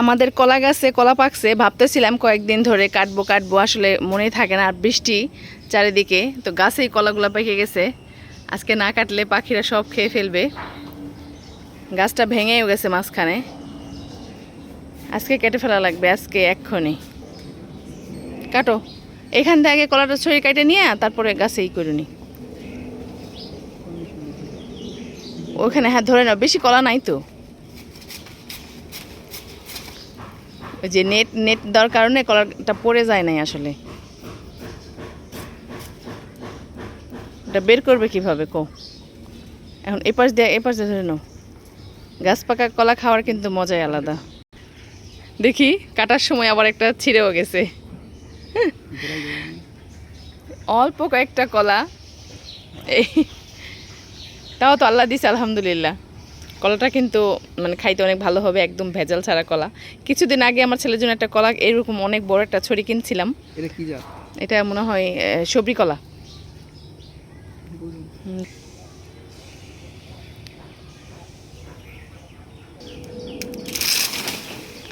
আমাদের কলা গাছে কলা পাকছে, ভাবতেছিলাম কয়েকদিন ধরে কাটবো কাটবো, আসলে মনে থাকে না, আর বৃষ্টি চারিদিকে, তো গাছেই কলাগুলো পেকে গেছে। আজকে না কাটলে পাখিরা সব খেয়ে ফেলবে। গাছটা ভেঙেও গেছে মাঝখানে, আজকে কেটে ফেলা লাগবে, আজকে এক্ষুনি। কাটো, এখান থেকে আগে কলাটা ছড়িয়ে কেটে নিয়ে তারপরে গাছেই করে নি। ওখানে হ্যাঁ ধরে নাও, বেশি কলা নাই তো। ওই যে নেট নেট দেওয়ার কারণে কলাটা পড়ে যায় নাই আসলে। এটা বের করবে কিভাবে কো? এখন এপাশ দিয়ে ধরে নাও। গাছ পাকা কলা খাওয়ার কিন্তু মজাই আলাদা। দেখি কাটার সময় আবার একটা ছিঁড়েও গেছে। অল্প কয়েকটা কলা, এই তাও তো আল্লাহ দিছে আলহামদুলিল্লাহ। কলাটা কিন্তু মানে খাইতে অনেক ভালো হবে, একদম ভেজাল ছাড়া কলা। কিছুদিন আগে আমার ছেলের জন্য একটা কলা এরকম অনেক বড় একটা ছড়ি কিনছিলাম। এটা কি জাত? এটা মনে হয় সবরি কলা।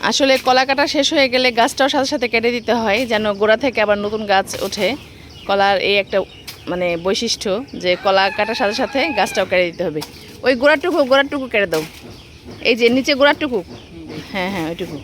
আসলে কলা কাটা শেষ হয়ে গেলে গাছটাও সাথে সাথে কেটে দিতে হয়, যেন গোড়া থেকে আবার নতুন গাছ ওঠে। কলার এই একটা মানে বৈশিষ্ট্য যে কলা কাটার সাথে সাথে গাছটাও কেটে দিতে হবে। ওই গোড়াটুকু কেটে দাও, এই যে নিচে গোড়াটুকু, হ্যাঁ হ্যাঁ ওইটুকু।